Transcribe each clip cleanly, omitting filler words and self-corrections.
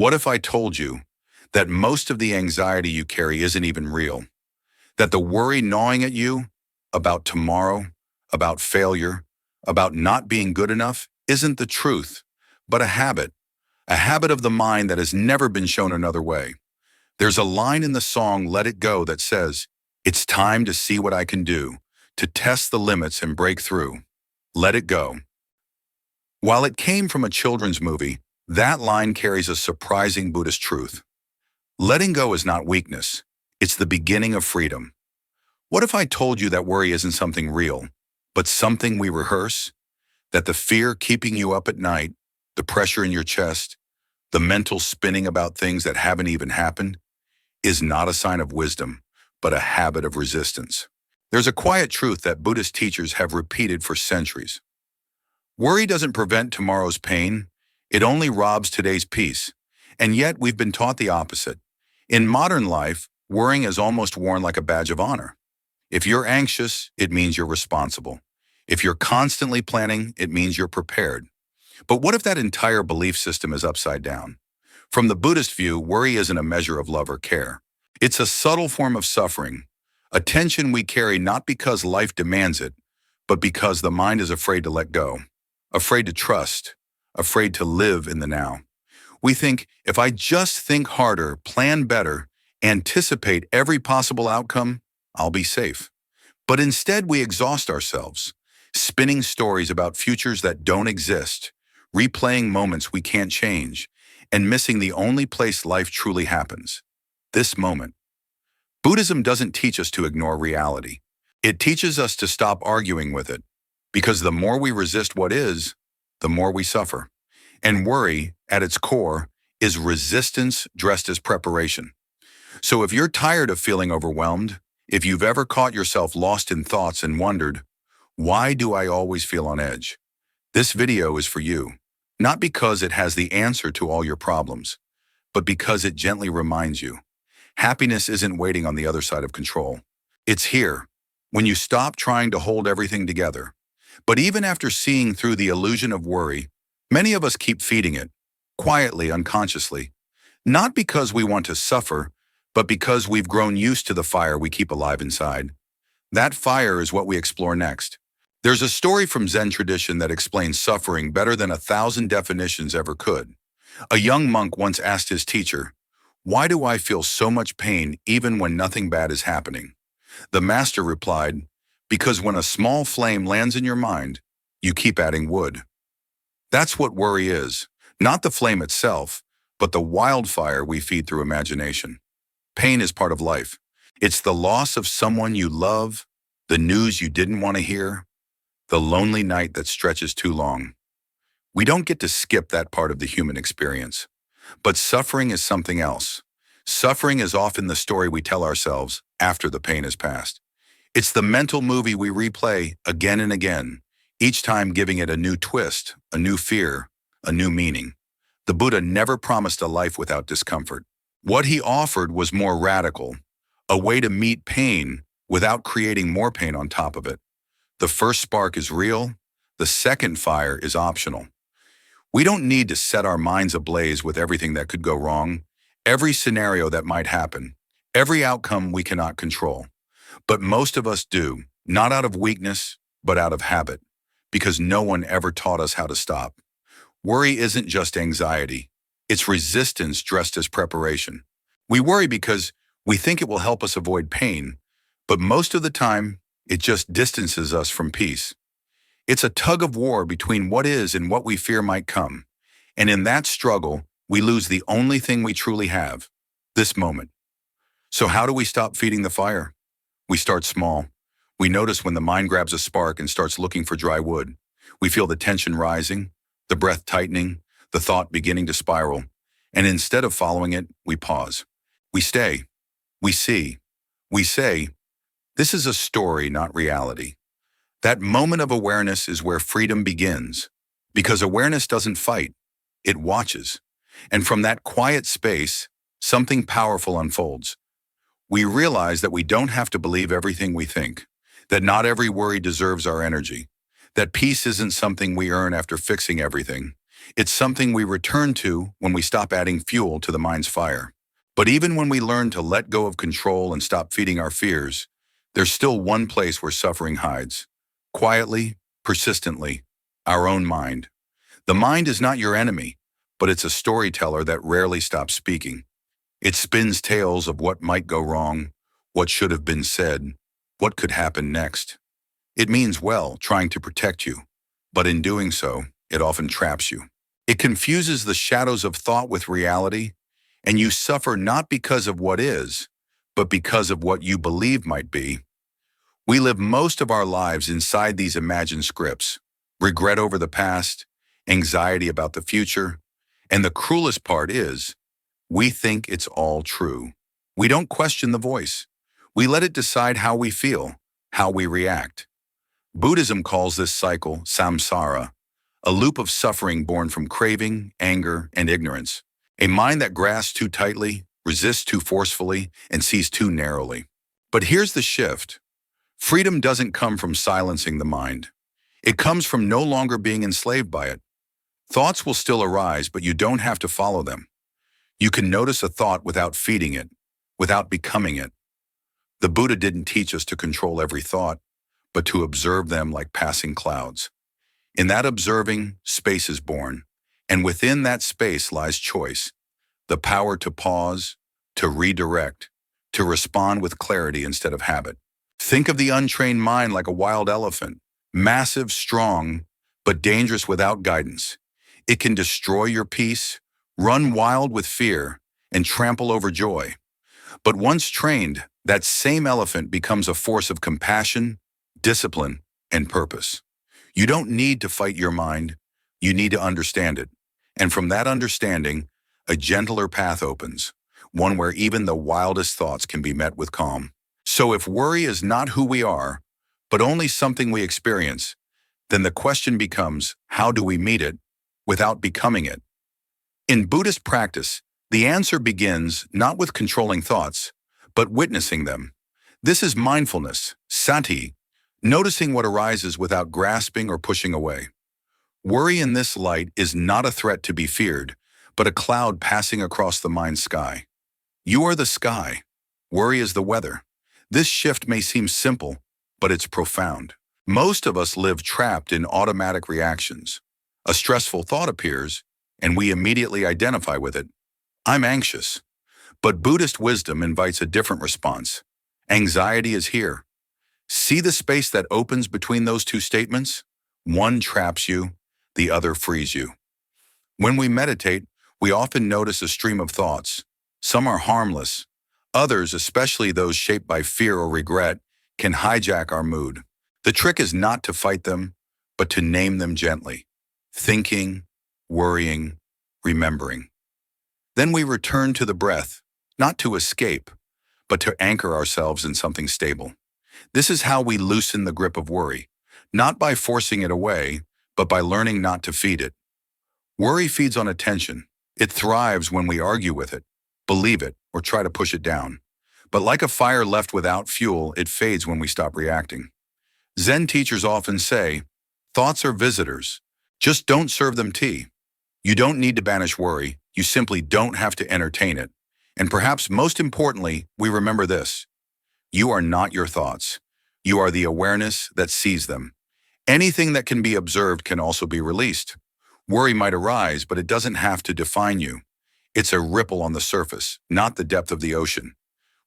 What if I told you that most of the anxiety you carry isn't even real? That the worry gnawing at you about tomorrow, about failure, about not being good enough isn't the truth, but a habit of the mind that has never been shown another way. There's a line in the song Let It Go that says, "It's time to see what I can do, to test the limits and break through. Let it go." While it came from a children's movie, that line carries a surprising Buddhist truth. Letting go is not weakness. It's the beginning of freedom. What if I told you that worry isn't something real, but something we rehearse? That the fear keeping you up at night, the pressure in your chest, the mental spinning about things that haven't even happened, is not a sign of wisdom, but a habit of resistance. There's a quiet truth that Buddhist teachers have repeated for centuries. Worry doesn't prevent tomorrow's pain, it only robs today's peace. And yet we've been taught the opposite. In modern life, worrying is almost worn like a badge of honor. If you're anxious, it means you're responsible. If you're constantly planning, it means you're prepared. But what if that entire belief system is upside down? From the Buddhist view, worry isn't a measure of love or care. It's a subtle form of suffering, a tension we carry not because life demands it, but because the mind is afraid to let go, afraid to trust, afraid to live in the now. We think, if I just think harder, plan better, anticipate every possible outcome, I'll be safe. But instead we exhaust ourselves, spinning stories about futures that don't exist, replaying moments we can't change, and missing the only place life truly happens, this moment. Buddhism doesn't teach us to ignore reality. It teaches us to stop arguing with it, because the more we resist what is, the more we suffer. And worry, at its core, is resistance dressed as preparation. So if you're tired of feeling overwhelmed, if you've ever caught yourself lost in thoughts and wondered, why do I always feel on edge? This video is for you, not because it has the answer to all your problems, but because it gently reminds you, happiness isn't waiting on the other side of control. It's here, when you stop trying to hold everything together. But even after seeing through the illusion of worry, many of us keep feeding it, quietly, unconsciously, not because we want to suffer, but because we've grown used to the fire we keep alive inside. That fire is what we explore next. There's a story from Zen tradition that explains suffering better than 1,000 definitions ever could. A young monk once asked his teacher, "Why do I feel so much pain even when nothing bad is happening?" The master replied, "Because when a small flame lands in your mind, you keep adding wood." That's what worry is, not the flame itself, but the wildfire we feed through imagination. Pain is part of life. It's the loss of someone you love, the news you didn't want to hear, the lonely night that stretches too long. We don't get to skip that part of the human experience. But suffering is something else. Suffering is often the story we tell ourselves after the pain has passed. It's the mental movie we replay again and again, each time giving it a new twist, a new fear, a new meaning. The Buddha never promised a life without discomfort. What he offered was more radical, a way to meet pain without creating more pain on top of it. The first spark is real, the second fire is optional. We don't need to set our minds ablaze with everything that could go wrong, every scenario that might happen, every outcome we cannot control. But most of us do, not out of weakness, but out of habit, because no one ever taught us how to stop. Worry isn't just anxiety. It's resistance dressed as preparation. We worry because we think it will help us avoid pain, but most of the time, it just distances us from peace. It's a tug of war between what is and what we fear might come. And in that struggle, we lose the only thing we truly have, this moment. So how do we stop feeding the fire? We start small. We notice when the mind grabs a spark and starts looking for dry wood. We feel the tension rising, the breath tightening, the thought beginning to spiral. And instead of following it, we pause. We stay. We see. We say, this is a story, not reality. That moment of awareness is where freedom begins, because awareness doesn't fight, it watches. And from that quiet space, something powerful unfolds. We realize that we don't have to believe everything we think, that not every worry deserves our energy, that peace isn't something we earn after fixing everything. It's something we return to when we stop adding fuel to the mind's fire. But even when we learn to let go of control and stop feeding our fears, there's still one place where suffering hides. Quietly, persistently, our own mind. The mind is not your enemy, but it's a storyteller that rarely stops speaking. It spins tales of what might go wrong, what should have been said, what could happen next. It means well, trying to protect you, but in doing so, it often traps you. It confuses the shadows of thought with reality, and you suffer not because of what is, but because of what you believe might be. We live most of our lives inside these imagined scripts, regret over the past, anxiety about the future, and the cruelest part is, we think it's all true. We don't question the voice. We let it decide how we feel, how we react. Buddhism calls this cycle samsara, a loop of suffering born from craving, anger, and ignorance. A mind that grasps too tightly, resists too forcefully, and sees too narrowly. But here's the shift. Freedom doesn't come from silencing the mind. It comes from no longer being enslaved by it. Thoughts will still arise, but you don't have to follow them. You can notice a thought without feeding it, without becoming it. The Buddha didn't teach us to control every thought, but to observe them like passing clouds. In that observing, space is born, and within that space lies choice, the power to pause, to redirect, to respond with clarity instead of habit. Think of the untrained mind like a wild elephant, massive, strong, but dangerous without guidance. It can destroy your peace, run wild with fear, and trample over joy. But once trained, that same elephant becomes a force of compassion, discipline, and purpose. You don't need to fight your mind, you need to understand it. And from that understanding, a gentler path opens, one where even the wildest thoughts can be met with calm. So if worry is not who we are, but only something we experience, then the question becomes, how do we meet it without becoming it? In Buddhist practice, the answer begins not with controlling thoughts, but witnessing them. This is mindfulness, sati, noticing what arises without grasping or pushing away. Worry in this light is not a threat to be feared, but a cloud passing across the mind's sky. You are the sky. Worry is the weather. This shift may seem simple, but it's profound. Most of us live trapped in automatic reactions. A stressful thought appears, and we immediately identify with it. I'm anxious. But Buddhist wisdom invites a different response. Anxiety is here. See the space that opens between those two statements? One traps you, the other frees you. When we meditate, we often notice a stream of thoughts. Some are harmless. Others, especially those shaped by fear or regret, can hijack our mood. The trick is not to fight them, but to name them gently. Thinking, worrying, remembering. Then we return to the breath, not to escape, but to anchor ourselves in something stable. This is how we loosen the grip of worry, not by forcing it away, but by learning not to feed it. Worry feeds on attention. It thrives when we argue with it, believe it, or try to push it down. But like a fire left without fuel, it fades when we stop reacting. Zen teachers often say, thoughts are visitors. Just don't serve them tea. You don't need to banish worry. You simply don't have to entertain it. And perhaps most importantly, we remember this. You are not your thoughts. You are the awareness that sees them. Anything that can be observed can also be released. Worry might arise, but it doesn't have to define you. It's a ripple on the surface, not the depth of the ocean.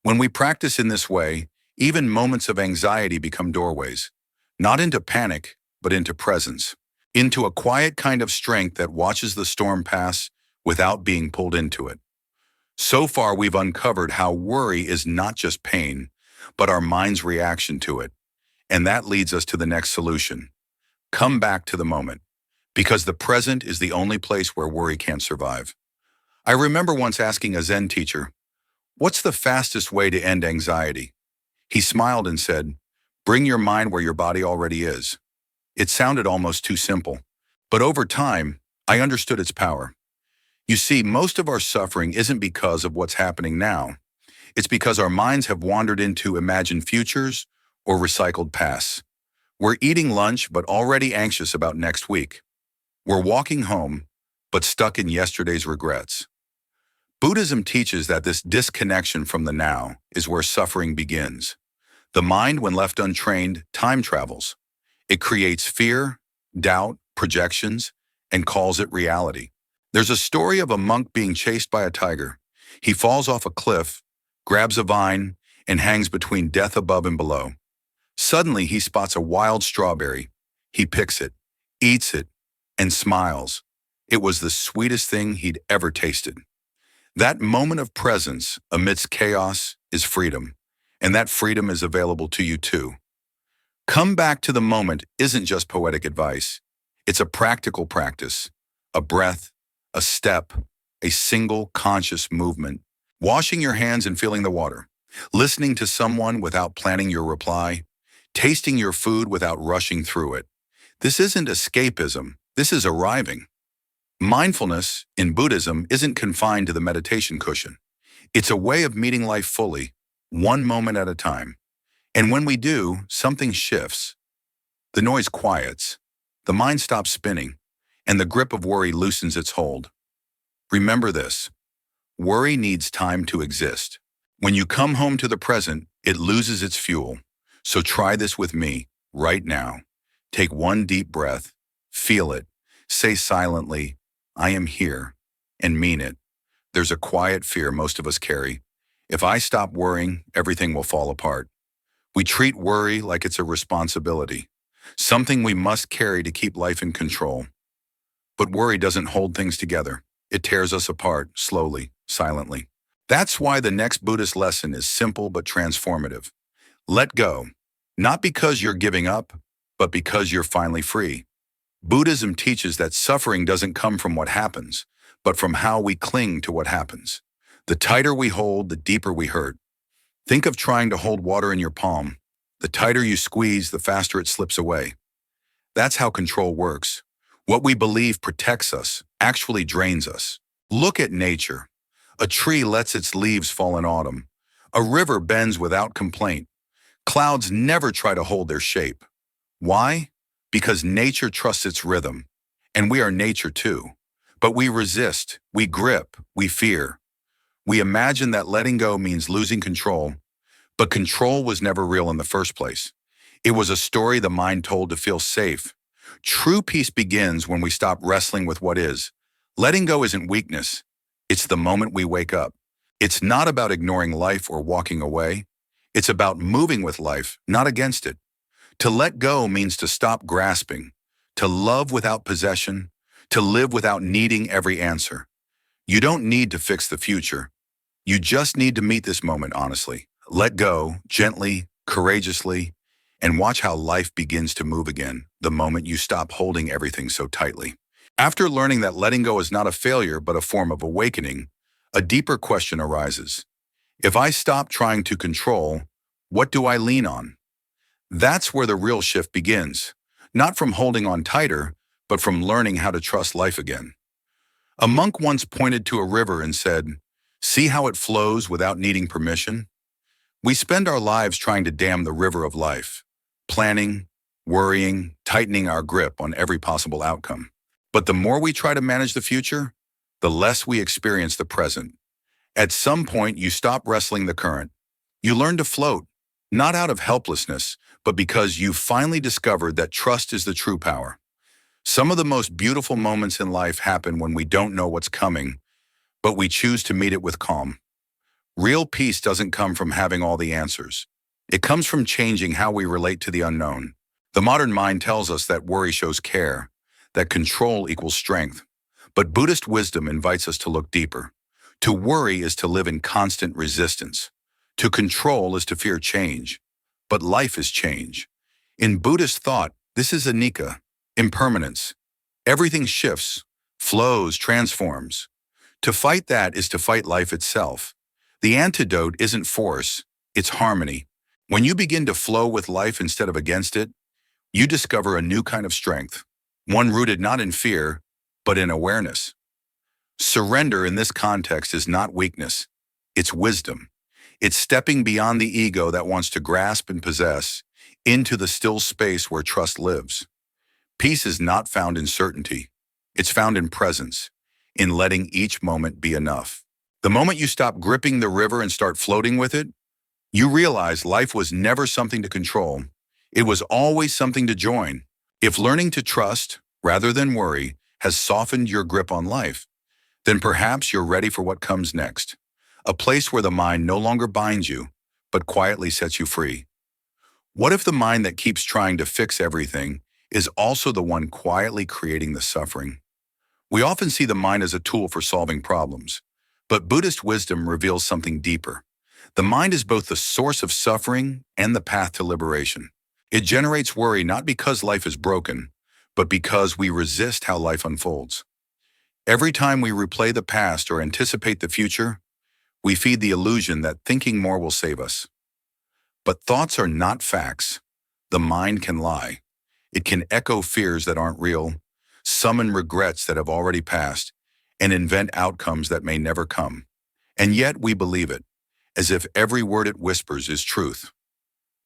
When we practice in this way, even moments of anxiety become doorways, not into panic, but into presence, into a quiet kind of strength that watches the storm pass without being pulled into it. So far, we've uncovered how worry is not just pain, but our mind's reaction to it. And that leads us to the next solution. Come back to the moment, because the present is the only place where worry can't survive. I remember once asking a Zen teacher, what's the fastest way to end anxiety? He smiled and said, bring your mind where your body already is. It sounded almost too simple, but over time, I understood its power. You see, most of our suffering isn't because of what's happening now. It's because our minds have wandered into imagined futures or recycled pasts. We're eating lunch but already anxious about next week. We're walking home, but stuck in yesterday's regrets. Buddhism teaches that this disconnection from the now is where suffering begins. The mind, when left untrained, time travels. It creates fear, doubt, projections, and calls it reality. There's a story of a monk being chased by a tiger. He falls off a cliff, grabs a vine, and hangs between death above and below. Suddenly, he spots a wild strawberry. He picks it, eats it, and smiles. It was the sweetest thing he'd ever tasted. That moment of presence amidst chaos is freedom, and that freedom is available to you too. Come back to the moment isn't just poetic advice. It's a practical practice, a breath, a step, a single conscious movement. Washing your hands and feeling the water, listening to someone without planning your reply, tasting your food without rushing through it. This isn't escapism, this is arriving. Mindfulness in Buddhism isn't confined to the meditation cushion. It's a way of meeting life fully, one moment at a time. And when we do, something shifts. The noise quiets, the mind stops spinning, and the grip of worry loosens its hold. Remember this: worry needs time to exist. When you come home to the present, it loses its fuel. So try this with me, right now. Take one deep breath, feel it, say silently, "I am here," and mean it. There's a quiet fear most of us carry. If I stop worrying, everything will fall apart. We treat worry like it's a responsibility, something we must carry to keep life in control. But worry doesn't hold things together. It tears us apart, slowly, silently. That's why the next Buddhist lesson is simple but transformative. Let go, not because you're giving up, but because you're finally free. Buddhism teaches that suffering doesn't come from what happens, but from how we cling to what happens. The tighter we hold, the deeper we hurt. Think of trying to hold water in your palm. The tighter you squeeze, the faster it slips away. That's how control works. What we believe protects us actually drains us. Look at nature. A tree lets its leaves fall in autumn. A river bends without complaint. Clouds never try to hold their shape. Why? Because nature trusts its rhythm. And we are nature too. But we resist, we grip, we fear. We imagine that letting go means losing control, but control was never real in the first place. It was a story the mind told to feel safe. True peace begins when we stop wrestling with what is. Letting go isn't weakness. It's the moment we wake up. It's not about ignoring life or walking away. It's about moving with life, not against it. To let go means to stop grasping, to love without possession, to live without needing every answer. You don't need to fix the future. You just need to meet this moment honestly. Let go, gently, courageously, and watch how life begins to move again the moment you stop holding everything so tightly. After learning that letting go is not a failure but a form of awakening, a deeper question arises. If I stop trying to control, what do I lean on? That's where the real shift begins, not from holding on tighter, but from learning how to trust life again. A monk once pointed to a river and said, "See how it flows without needing permission?" We spend our lives trying to dam the river of life, planning, worrying, tightening our grip on every possible outcome. But the more we try to manage the future, the less we experience the present. At some point, you stop wrestling the current. You learn to float, not out of helplessness, but because you've finally discovered that trust is the true power. Some of the most beautiful moments in life happen when we don't know what's coming, but we choose to meet it with calm. Real peace doesn't come from having all the answers. It comes from changing how we relate to the unknown. The modern mind tells us that worry shows care, that control equals strength. But Buddhist wisdom invites us to look deeper. To worry is to live in constant resistance. To control is to fear change. But life is change. In Buddhist thought, this is anicca, impermanence. Everything shifts, flows, transforms. To fight that is to fight life itself. The antidote isn't force, it's harmony. When you begin to flow with life instead of against it, you discover a new kind of strength, one rooted not in fear, but in awareness. Surrender in this context is not weakness, it's wisdom. It's stepping beyond the ego that wants to grasp and possess into the still space where trust lives. Peace is not found in certainty, it's found in presence. in letting each moment be enough. The moment you stop gripping the river and start floating with it, you realize life was never something to control. It was always something to join. If learning to trust, rather than worry, has softened your grip on life, then perhaps you're ready for what comes next. A place where the mind no longer binds you, but quietly sets you free. What if the mind that keeps trying to fix everything is also the one quietly creating the suffering? We often see the mind as a tool for solving problems, but Buddhist wisdom reveals something deeper. The mind is both the source of suffering and the path to liberation. It generates worry not because life is broken, but because we resist how life unfolds. Every time we replay the past or anticipate the future, we feed the illusion that thinking more will save us. But thoughts are not facts. The mind can lie. It can echo fears that aren't real, summon regrets that have already passed, and invent outcomes that may never come. And yet we believe it, as if every word it whispers is truth.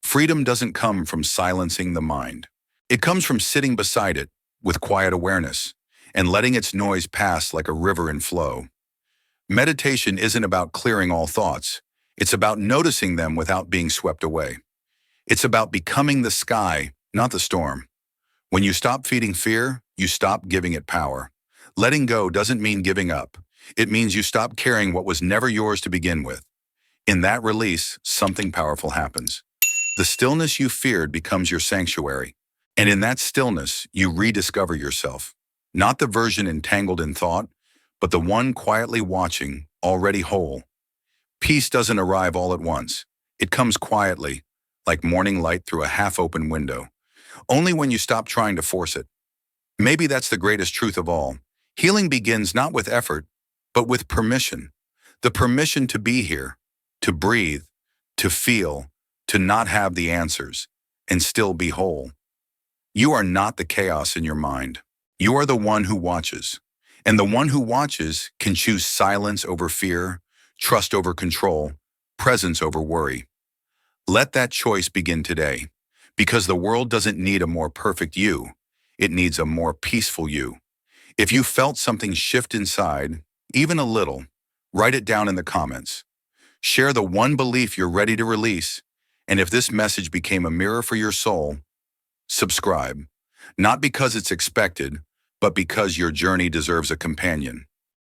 Freedom doesn't come from silencing the mind. It comes from sitting beside it with quiet awareness and letting its noise pass like a river in flow. Meditation isn't about clearing all thoughts. It's about noticing them without being swept away. It's about becoming the sky, not the storm. When you stop feeding fear, you stop giving it power. Letting go doesn't mean giving up. It means you stop carrying what was never yours to begin with. In that release, something powerful happens. The stillness you feared becomes your sanctuary. And in that stillness, you rediscover yourself. Not the version entangled in thought, but the one quietly watching, already whole. Peace doesn't arrive all at once. It comes quietly, like morning light through a half-open window. Only when you stop trying to force it. Maybe that's the greatest truth of all. Healing begins not with effort, but with permission. The permission to be here, to breathe, to feel, to not have the answers, and still be whole. You are not the chaos in your mind. You are the one who watches. And the one who watches can choose silence over fear, trust over control, presence over worry. Let that choice begin today, because the world doesn't need a more perfect you. It needs a more peaceful you. If you felt something shift inside, even a little, write it down in the comments. Share the one belief you're ready to release. And if this message became a mirror for your soul, subscribe. Not because it's expected, but because your journey deserves a companion.